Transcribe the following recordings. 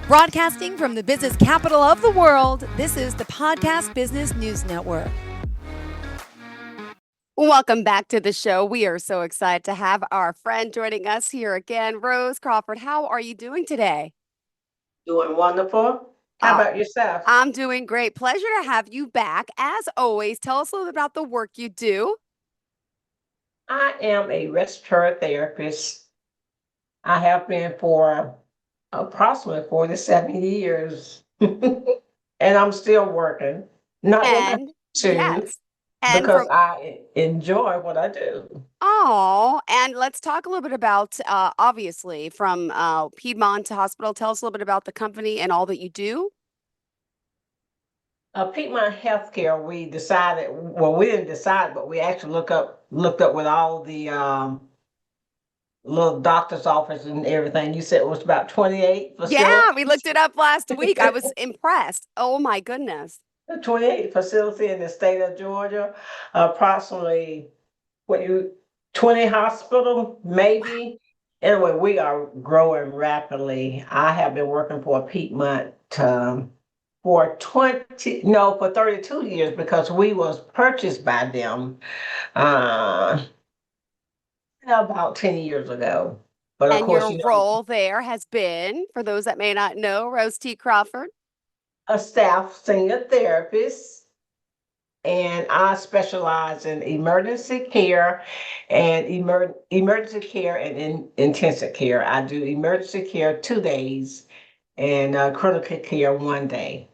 Broadcasting from the business capital of the world, this is the Podcast Business News Network. Welcome back to the show. We are so excited to have our friend joining us here again, Rose Crawford. How are you doing today? Doing wonderful. How Oh, about yourself? I'm doing great. Pleasure to have you back. As always, tell us a little bit about the work you do. I am a respiratory therapist. I have been for approximately 47 years, and I'm still working. Not that I And to, yes, and because from I enjoy what I do. and let's talk a little bit about obviously from Piedmont to hospital. Tell us a little bit about the company and all that you do. Piedmont Healthcare, we decided, well, we didn't decide, but we actually looked up with all the little doctor's office and everything. You said it was about 28 Yeah, we facilities. looked it up last week. I was impressed. Oh my goodness. 28 facility in the state of Georgia, approximately what you 20 hospital maybe. Anyway, we are growing rapidly. I have been working for Piedmont for 20 no for 32 years because we was purchased by them uh about 10 years ago. But of And course, your role there has been, for those that may not know, Rose T. Crawford. a staff senior therapist, and I specialize in emergency care and emergency care and intensive care. I do emergency care 2 days and critical care 1 day.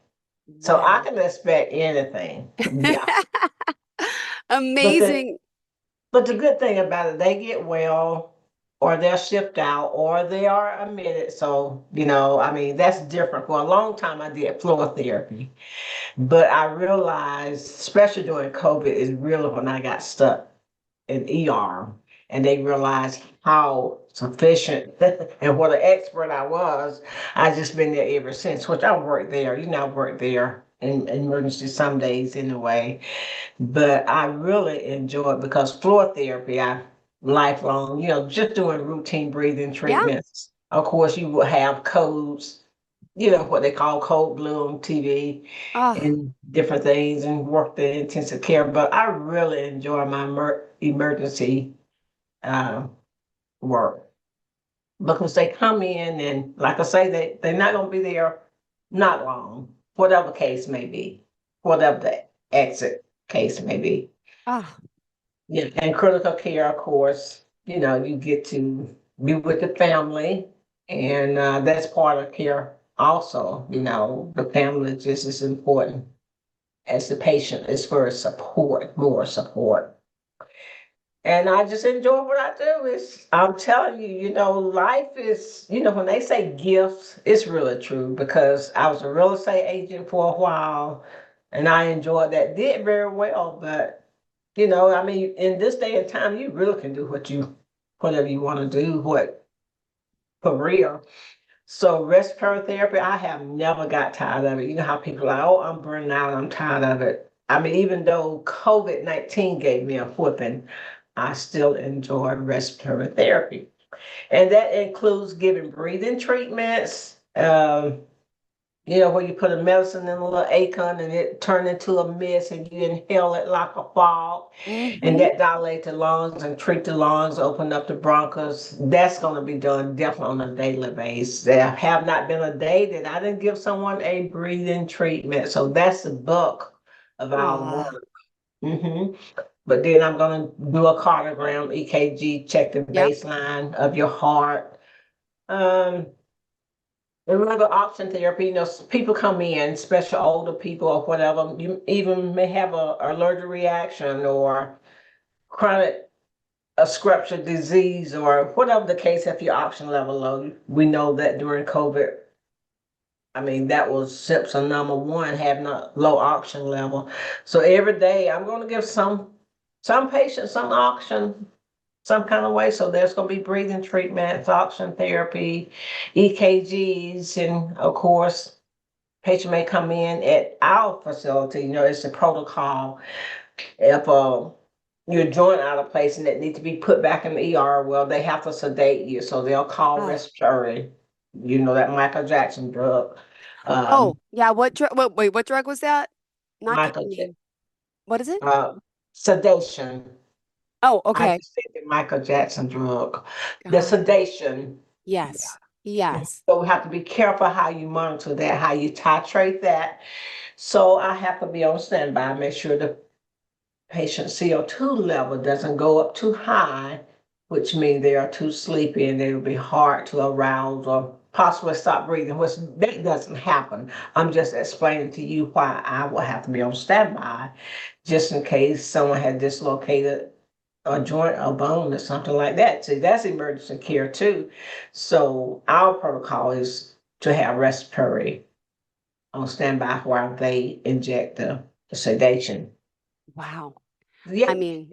So I Wow. can expect anything. Yeah. But the Amazing. but the good thing about it, they get well or they're shipped out or they are admitted. So, I mean, that's different. For a long time I did floor therapy. But I realized, especially during COVID, is really when I got stuck in ER and they realized how sufficient and what an expert I was. I just been there ever since, which I worked there. I worked there in emergency some days anyway. But I really enjoy it because floor therapy, I lifelong, just doing routine breathing Yeah. treatments. Of course, you will have codes, what they call code blue on TV Oh, and different things and work the intensive care. But I really enjoy my emergency uh, work because they come in and, like I say, they're not going to be there not long, whatever case may be, whatever the exit case may be. oh, Yeah, and critical care, of course, you get to be with the family, and that's part of care also. The family is just as important as the patient is for support, more support. And I just enjoy what I do. I'm telling you, life is, when they say gifts, it's really true because I was a real estate agent for a while and I enjoyed that, did very well. But, I mean, in this day and time, you really can do whatever you want to do, what for real. So respiratory therapy, I have never got tired of it. You know how people are like, oh, I'm burning out, I'm tired of it. I mean, even though COVID-19 gave me a whooping, I still enjoy respiratory therapy. And that includes giving breathing treatments, where you put a medicine in a little acorn and it turn into a mist and you inhale it like a fog. And mm-hmm. that dilate the lungs and treat the lungs, open up the bronchus. That's going to be done definitely on a daily basis. There have not been a day that I didn't give someone a breathing treatment. So that's the bulk of our Ah, work. hmm But then I'm going to do a cardiogram, EKG, check the yep. baseline of your heart. Um, Another option therapy, people come in, especially older people or whatever, you even may have a allergic reaction or chronic obstructive disease or whatever the case, if your oxygen level low. We know that during COVID, I mean, that was symptom number one, having a low oxygen level. So every day I'm going to give some patients some oxygen some kind of way. So there's going to be breathing treatments, oxygen therapy, EKGs, and of course, patient may come in at our facility. It's a protocol. If your joint out of place and it needs to be put back in the ER, well, they have to sedate you. So they'll call Oh, respiratory. you know, that Michael Jackson drug. Oh, Um, yeah. What drug? Wait, what drug was that? Not Michael, ketamine. What is it? uh, sedation. Oh, I okay. just said the Michael Jackson drug, the Got it. sedation. Yeah. Yes. Yes. So we have to be careful how you monitor that, how you titrate that. So I have to be on standby, make sure the patient CO2 level doesn't go up too high, which means they are too sleepy and they will be hard to arouse or possibly stop breathing, which that doesn't happen. I'm just explaining to you why I will have to be on standby just in case someone had dislocated a joint, a bone, or something like that. See, that's emergency care too. So our protocol is to have respiratory on standby while they inject the sedation. Wow. Yeah, I mean,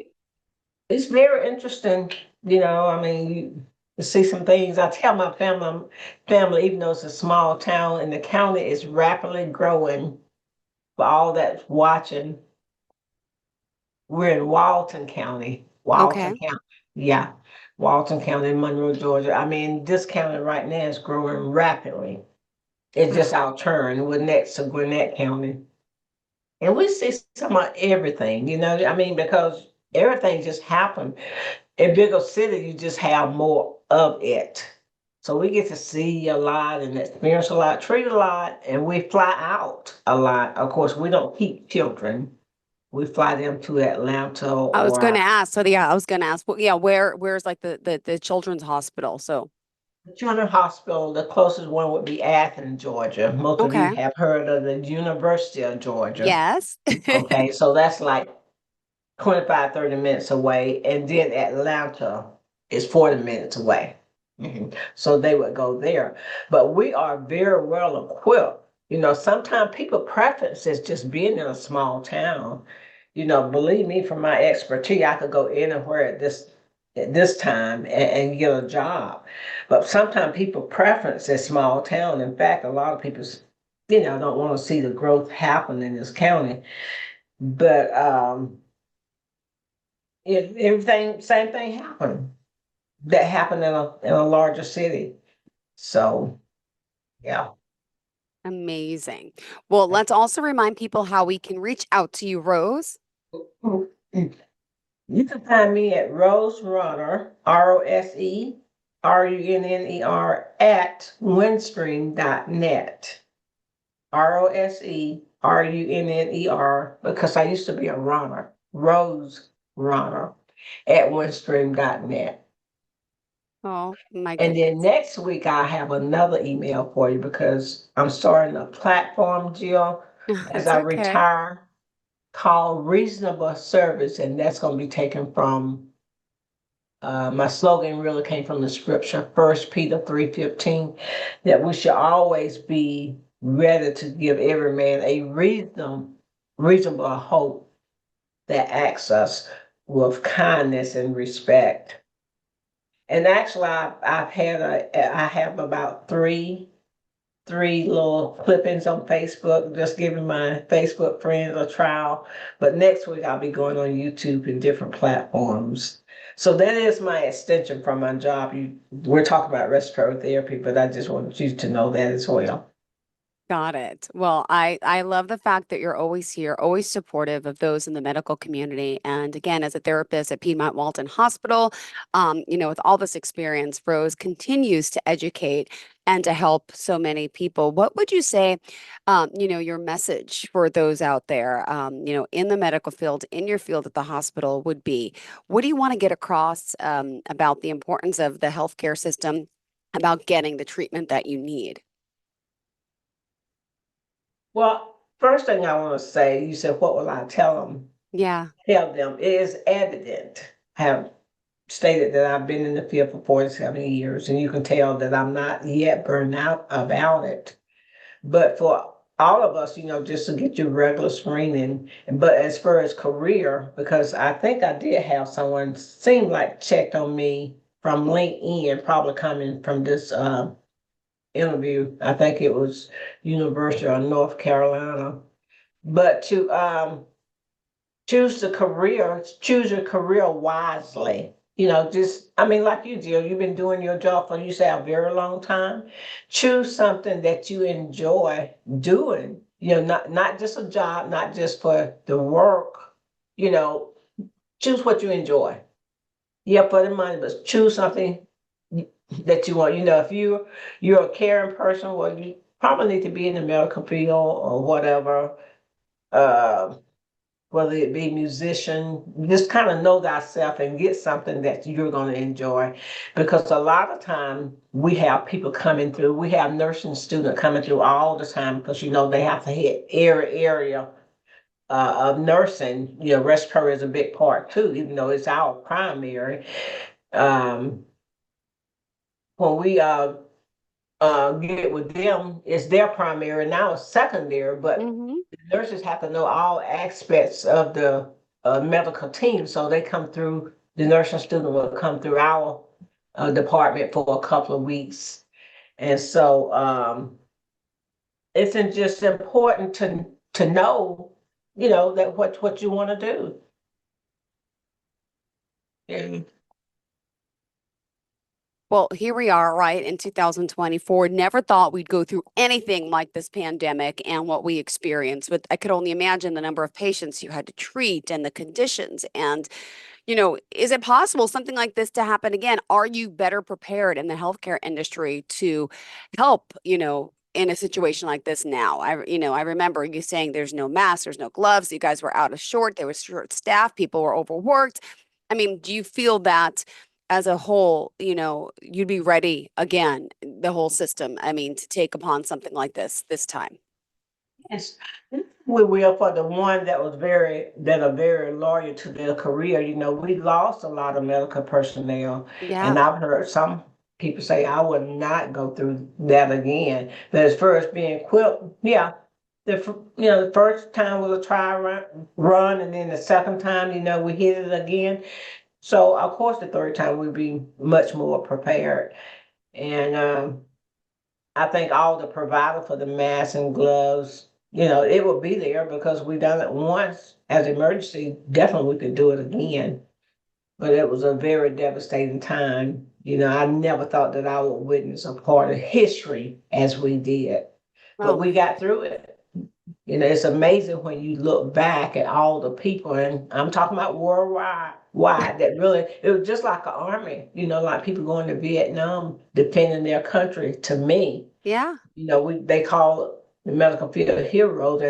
it's very interesting. You know, I mean, you see some things. I tell my family, even though it's a small town and the county is rapidly growing, for all that's watching, we're in Walton County. okay. Walton County. Yeah. Walton County, Monroe, Georgia. I mean, this county right now is growing rapidly. It's just our turn. We're next to Gwinnett County. And we see some of everything, you know, I mean, because everything just happened. In bigger city, you just have more of it. So we get to see a lot and experience a lot, treat a lot, and we fly out a lot. Of course, we don't keep children. We fly them to Atlanta I was going or to ask. So yeah, I was going to ask. Well, yeah, where's like the children's hospital? So the Children's Hospital. The closest one would be Athens, Georgia. Most of you okay. have heard of the University of Georgia. Yes. Okay, so that's like 25, 30 minutes away. And then Atlanta is 40 minutes away. So they would go there. But we are very well equipped. You know, sometimes people preference is just being in a small town. You know, believe me, from my expertise, I could go anywhere at this time and get a job. But sometimes people preference a small town. In fact, a lot of people, don't want to see the growth happen in this county. But everything, same thing happened that happened in a larger city. So yeah. Amazing. Well, let's also remind people how we can reach out to you, Rose. You can find me at Rose Runner, RoseRunner at windstream.net. RoseRunner, because I used to be a runner. Rose Runner at windstream.net. Oh my And then goodness. next week I'll have another email for you because I'm starting a platform, Jill, as It's I okay. retire, called Reasonable Service, and that's going to be taken from my slogan really came from the scripture, 1 Peter 3:15, that we should always be ready to give every man a reasonable hope that acts us with kindness and respect. And actually, I have about three little clippings on Facebook, just giving my Facebook friends a trial. But next week I'll be going on YouTube and different platforms. So that is my extension from my job. We're talking about respiratory therapy, but I just wanted you to know that as well. Got it. Well, I love the fact that you're always here, always supportive of those in the medical community. And again, as a therapist at Piedmont Walton Hospital, with all this experience, Rose continues to educate and to help so many people. What would you say, your message for those out there, in the medical field, in your field at the hospital would be? What do you want to get across, about the importance of the healthcare system, about getting the treatment that you need? Well, first thing I want to say, you said, what will I tell them? Yeah. Tell them it is evident. I have stated that I've been in the field for 47 years, and you can tell that I'm not yet burned out about it. But for all of us, just to get your regular screening. But as far as career, because I think I did have someone seem like checked on me from LinkedIn, probably coming from this interview. I think it was University of North Carolina. But to choose your career wisely. just, I mean, like you, Jill, you've been doing your job for, you say, a very long time. Choose something that you enjoy doing, not just a job, not just for the work, you know, choose what you enjoy. Yeah, for the money, but choose something that you want. If you're a caring person, well, you probably need to be in the medical field or whatever. Uh, Whether it be musician, just kind of know thyself and get something that you're going to enjoy. Because a lot of time we have people coming through, we have nursing students coming through all the time because they have to hit every area of nursing. Respiratory is a big part too, even though it's our primary. Um, when we get with them, it's their primary, now it's secondary, but Hmm. the nurses have to know all aspects of the medical team. So they come through, the nursing student will come through our department for a couple of weeks. And so it's just important to know, that what you want to do. And Well, here we are, right, in 2024. Never thought we'd go through anything like this pandemic and what we experienced. But I could only imagine the number of patients you had to treat and the conditions. And, is it possible something like this to happen again? Are you better prepared in the healthcare industry to help, in a situation like this now? I remember you saying there's no masks, there's no gloves. You guys were out of short. There was short staff. People were overworked. I mean, do you feel that as a whole, you'd be ready again, the whole system, I mean, to take upon something like this time? yes, we will for the one that are very loyal to their career. We lost a lot of medical personnel, Yeah. and I've heard some people say I would not go through that again. But as far as being equipped, yeah, the first time was a try run, and then the second time, we hit it again. So of course, the third time we'd be much more prepared. And I think all the provider for the masks and gloves, it will be there because we done it once as emergency. Definitely we could do it again. But it was a very devastating time. I never thought that I would witness a part of history as we did. But Well, we got through it. It's amazing when you look back at all the people, and I'm talking about worldwide, wide, that really, it was just like an army, like people going to Vietnam, defending their country. To me, yeah. they call the medical field heroes,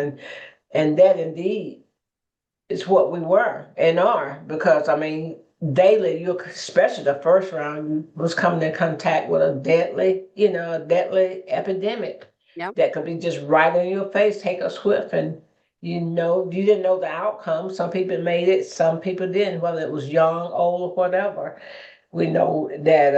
and that indeed is what we were and are, because I mean, daily, especially the first round, you was coming in contact with a deadly epidemic Yep. that could be just right in your face, take a swift, and you didn't know the outcome. Some people made it, some people didn't, whether it was young, old, whatever. We know that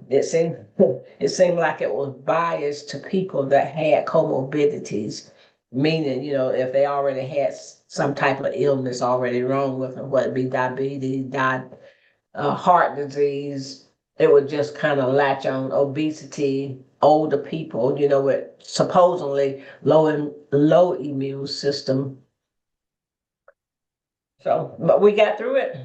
it seemed like it was biased to people that had comorbidities, meaning, if they already had some type of illness already wrong with them, whether it be diabetes, heart disease, it would just kind of latch on obesity, older people, with supposedly low immune system. So, but we got through it.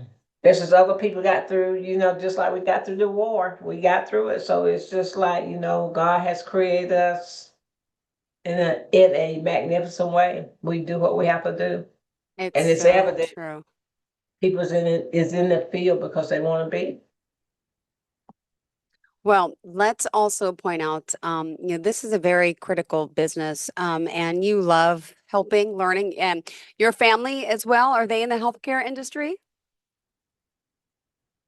This is other people got through, just like we got through the war. We got through it. So it's just like, God has created us in a magnificent way. We do what we have to do. It's And it's so evident true. people is in the field because they want to be. Well, let's also point out, this is a very critical business, and you love helping, learning, and your family as well. Are they in the healthcare industry?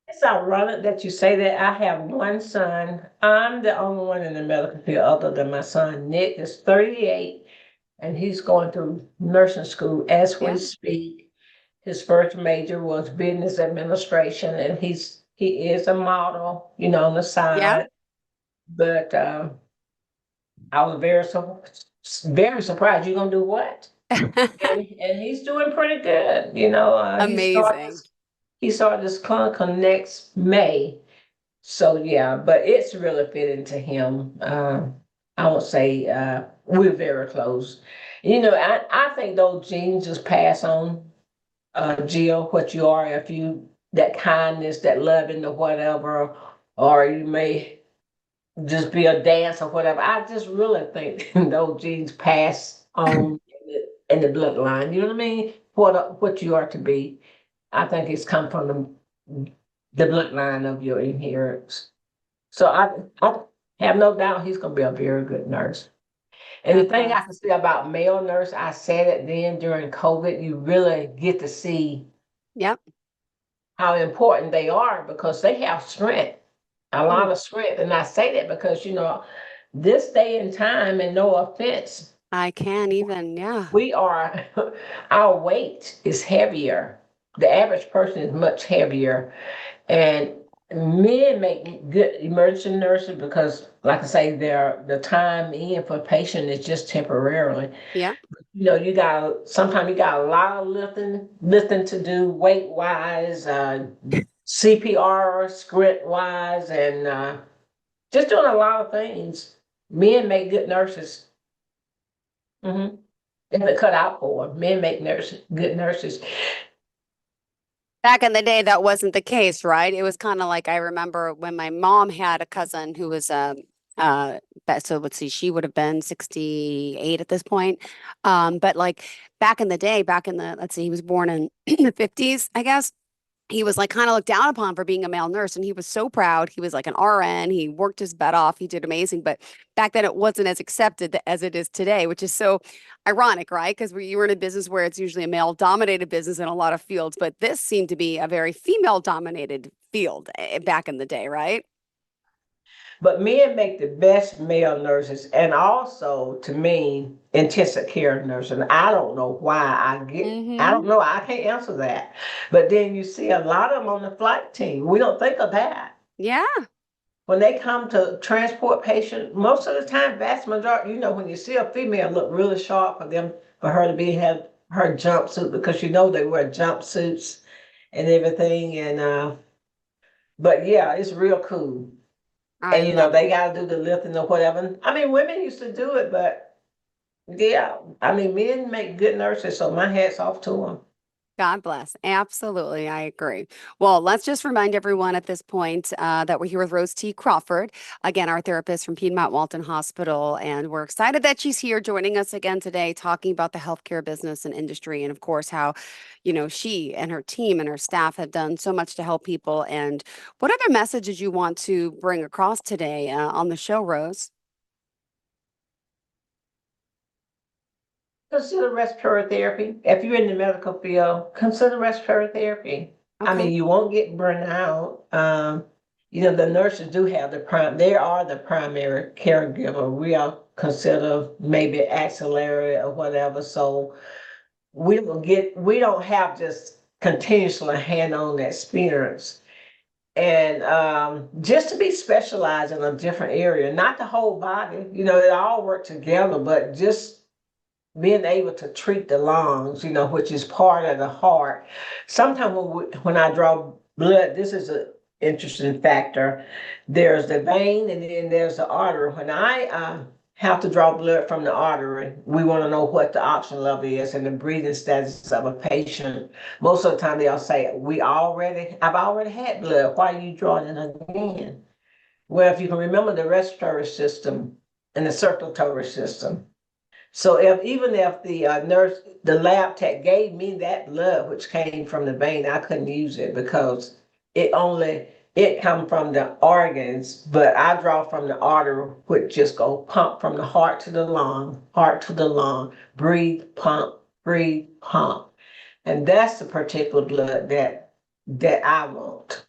It's ironic that you say that. I have one son. I'm the only one in the medical field other than my son. Nick is 38 and he's going through nursing school as we Yeah. speak. His first major was business administration, and he is a model, on the Yeah. side. But I was very surprised. You're gonna do what? And he's doing pretty good. Amazing. He started this clinical next May. So yeah, but it's really fitting to him. I would say we're very close. I think those genes just pass on, Jill, what you are if you that kindness, that loving or whatever, or you may just be a dance or whatever. I just really think those genes pass on in the bloodline. You know what I mean? What you are to be. I think it's come from the bloodline of your inheritance. So I have no doubt he's going to be a very good nurse. And the God thing I bless. can say about male nurse, I said it then during COVID, you really get to see Yep. how important they are because they have strength, a Mm, lot of strength. And I say that because, this day and time, and no offense, I can't even, yeah. we are, our weight is heavier. The average person is much heavier. And men make good emergency nurses because, like I say, the time in for patient is just temporarily. Yep. Sometimes you got a lot of lifting to do weight wise, CPR script wise, and just doing a lot of things. Men make good nurses. Hmm. If it cut out for them, men make good nurses. Back in the day, that wasn't the case, right? It was kind of like I remember when my mom had a cousin who was so let's see, she would have been 68 at this point. But like back in the day, back in the let's see, he was born in the 50s, I guess. He was like kind of looked down upon for being a male nurse, and he was so proud. He was like an RN. He worked his butt off. He did amazing. But back then it wasn't as accepted as it is today, which is so ironic, right? Because you were in a business where it's usually a male dominated business in a lot of fields, but this seemed to be a very female dominated field back in the day, right? But men make the best male nurses, and also to me, intensive care nurses. And I don't know why I Mm-hmm. don't know, I can't answer that. But then you see a lot of them on the flight team. We don't think of that. Yeah. When they come to transport patients, most of the time, vast majority, when you see a female look really sharp for her to have her jumpsuit, because they wear jumpsuits and everything. And but yeah, it's real cool. I And love they it. got to do the lifting or whatever. I mean, women used to do it, but yeah, I mean, men make good nurses, so my hat's off to them. God bless. Absolutely. I agree. Well, let's just remind everyone at this point that we're here with Rose T. Crawford, again, our therapist from Piedmont Walton Hospital. And we're excited that she's here joining us again today, talking about the healthcare business and industry. And of course, how, she and her team and her staff have done so much to help people. And what other messages you want to bring across today on the show, Rose? Consider respiratory therapy. If you're in the medical field, consider respiratory therapy. I Okay. mean, you won't get burnt out. The nurses do have they are the primary caregiver. We are considered maybe axillary or whatever. So we don't have just continuously hand-on experience. And just to be specialized in a different area, not the whole body, it all work together, but just being able to treat the lungs, which is part of the heart. Sometimes when I draw blood, this is an interesting factor. There's the vein and then there's the artery. When I have to draw blood from the artery, we want to know what the oxygen level is and the breathing status of a patient. Most of the time they'll say, I've already had blood. Why are you drawing it again? Well, if you can remember the respiratory system and the circulatory system, so even if the the lab tech gave me that blood, which came from the vein, I couldn't use it because it come from the organs, but I draw from the artery, which just go pump from the heart to the lung, breathe, pump, and that's the particular blood that I want.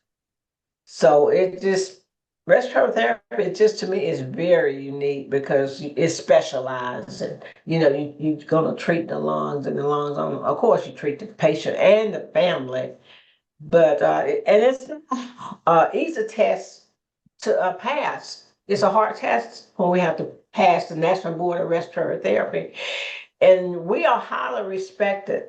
So it just respiratory therapy just to me is very unique because it's specialized and you're gonna treat the lungs and the lungs on of course you treat the patient and the family, but and it's easy test to pass. It's a hard test when we have to pass the National Board of Respiratory Therapy, and we are highly respected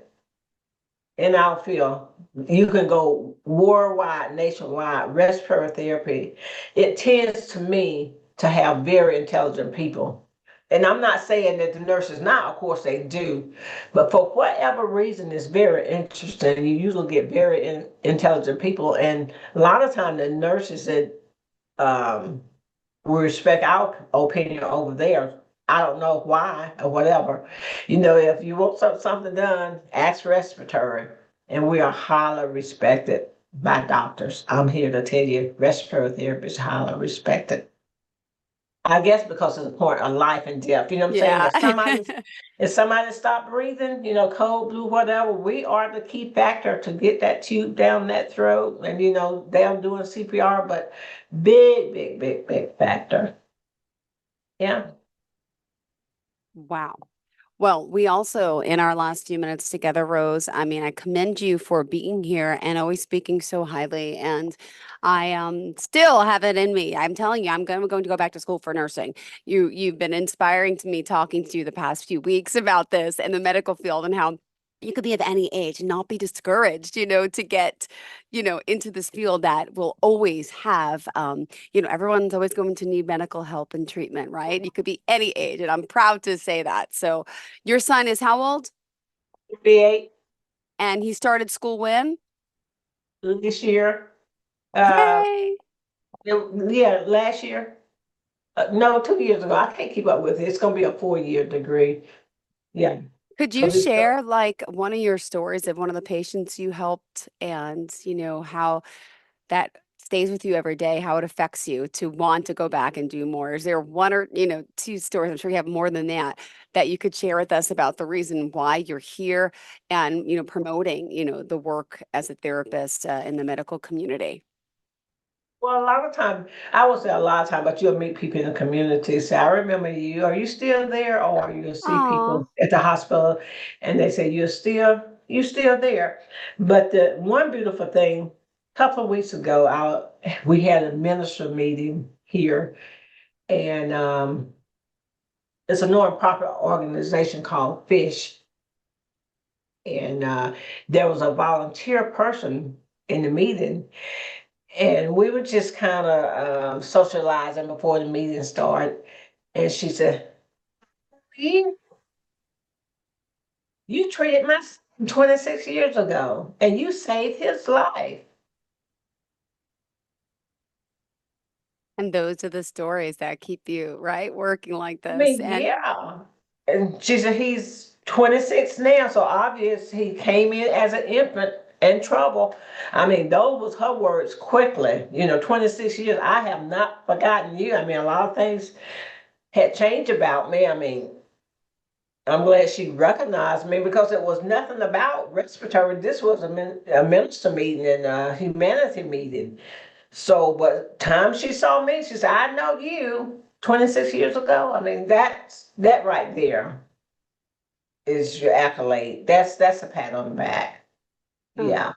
in our field. You can go worldwide, nationwide, respiratory therapy. It tends to me to have very intelligent people And I'm not saying that the nurses now, of course they do, but for whatever reason, it's very interesting. You usually get very intelligent people, and a lot of time the nurses that um, we respect our opinion over theirs. I don't know why or whatever. If you want something done, ask respiratory, and we are highly respected by doctors. I'm here to tell you, respiratory therapy is highly respected. I guess because it's a point of life and death. You know what I'm saying? Yeah. If somebody stop breathing, cold, blue, whatever, we are the key factor to get that tube down that throat. And they're doing CPR, but big, big, big, big factor. Yeah. Wow. Well, we also, in our last few minutes together, Rose, I mean, I commend you for being here and always speaking so highly. And I still have it in me. I'm telling you, I'm going to go back to school for nursing. You've been inspiring to me talking to you the past few weeks about this and the medical field and how you could be of any age and not be discouraged, to get, into this field that will always have everyone's always going to need medical help and treatment, right? You could be any age, and I'm proud to say that. So your son is how old? 58 And he started school when? this year. Uh, Yay. yeah, last year. No, 2 years ago. I can't keep up with it. It's going to be a 4-year degree. Yeah. Could you Because it's share like one of your stories of one of the patients you helped and, how that stays with you every day, how it affects you to want to go back and do more? Is there one or, two stories? I'm sure you have more than that that you could share with us about the reason why you're here and, promoting, the work as a therapist in the medical community. Well, a lot of time, I would say a lot of time, but you'll meet people in the community. Say, I remember you. Are you still there? Or you'll see Aw. people at the hospital and they say, you're still there. But the one beautiful thing, a couple of weeks ago, we had a minister meeting here, and it's a nonprofit organization called Fish. And there was a volunteer person in the meeting, and we were just kind of socializing before the meeting started. And she said, you, you treated my son 26 years ago and you saved his life. And those are the stories that keep you, right, working like I this. mean, And yeah. And she said, he's 26 now. So obvious he came in as an infant in trouble. I mean, those was her words quickly. 26 years. I have not forgotten you. I mean, a lot of things had changed about me. I mean, I'm glad she recognized me because it was nothing about respiratory. This was a minister meeting and a humanity meeting. So, but time she saw me, she said, "I know you 26 years ago." I mean, that right there is your accolade. That's a pat on the back. oh, Yeah,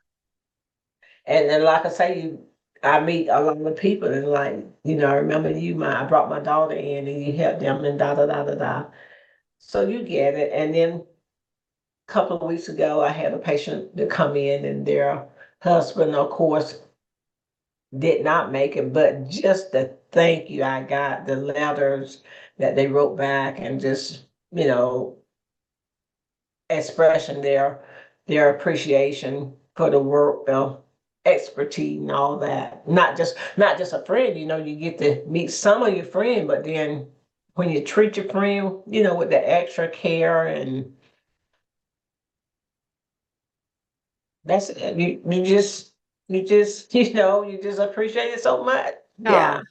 and like I say, I meet a lot of people and like I remember I brought my daughter in and you helped them and da da da da da. So you get it, and then couple of weeks ago, I had a patient to come in and their husband, of course, did not make it, but just the thank you I got, the letters that they wrote back and just, expressing their appreciation for the work, expertise and all that. Not just a friend, you get to meet some of your friend, but then when you treat your friend, with the extra care and that's it. You just you just appreciate it so much. Yeah. oh.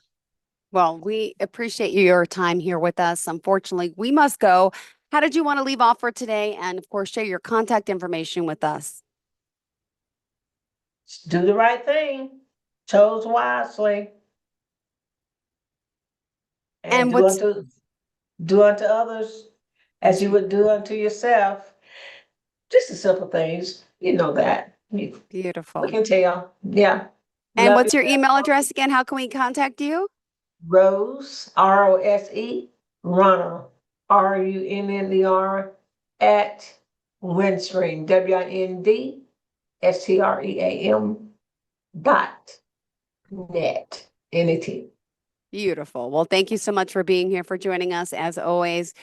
Well, we appreciate your time here with us. Unfortunately, we must go. How did you want to leave off for today? And of course, share your contact information with us. Do the right thing. Chose wisely and And do what's unto others as as you you would do unto yourself. Just the simple things. You know that. We beautiful. can tell. Yeah. And Love what's your yourself. email address again? How can we contact you? Rose, Rose, Runner, Runnner at Windstream, WINDSTREAM dot net. Net. Beautiful. Well, thank you so much for being here, for joining us. As always,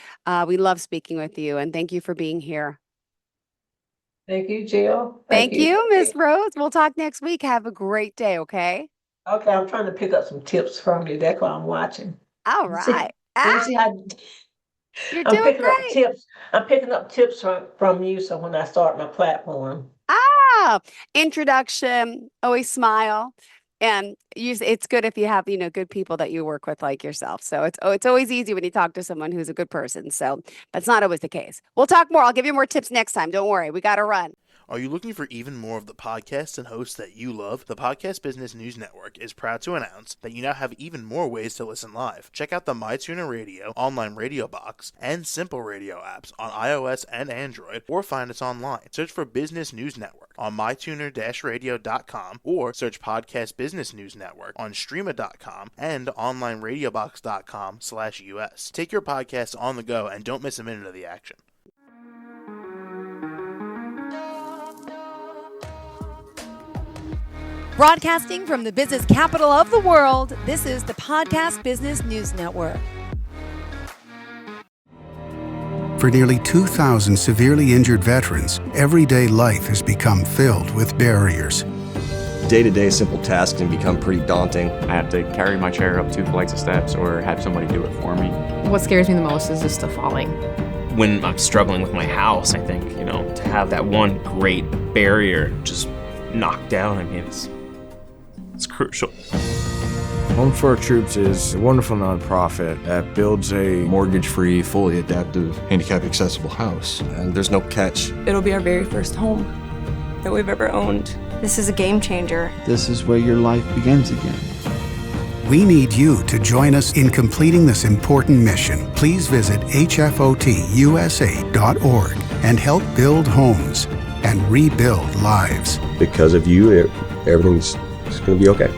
we love speaking with you, and thank you for being here. Thank you, Jill. Thank Thank you. you, Miss Rose. We'll talk next week. Have a great day, okay? Okay, I'm trying to pick up some tips from you. That's why I'm watching. All See, right. let me Ah, see how you're I'm doing picking up great. tips. I'm picking up tips from you. So when I start my platform, Ah, introduction, always smile. And use it's good if you have, good people that you work with like yourself. So it's always easy when you talk to someone who's a good person. So that's not always the case. We'll talk more. I'll give you more tips next time. Don't worry. We got to run. Are you looking for even more of the podcasts and hosts that you love? The Podcast Business News Network is proud to announce that you now have even more ways to listen live. Check out the MyTuner Radio, online radio box, and Simple Radio apps on iOS and Android, or find us online. Search for Business News Network on mytuner-radio.com, or search Podcast Business News Network on streama.com and onlineradiobox.com/US. Take your podcast on the go and don't miss a minute of the action. Broadcasting from the business capital of the world, this is the Podcast Business News Network. For nearly 2,000 severely injured veterans, everyday life has become filled with barriers. Day-to-day simple tasks can become pretty daunting. I have to carry my chair up 2 flights of steps or have somebody do it for me. What scares me the most is just the falling. When I'm struggling with my house, I think, to have that one great barrier just knocked down, it's crucial. Home for Our Troops is a wonderful nonprofit that builds a Mortgage-free, fully adaptive, handicap-accessible house. And there's no catch. It'll be our very first home that we've ever owned. This is a game changer. This is where your life begins again. We need you to join us in completing this important mission. Please visit hfotusa.org and help build homes and rebuild lives. Because of you, everything's going to be okay.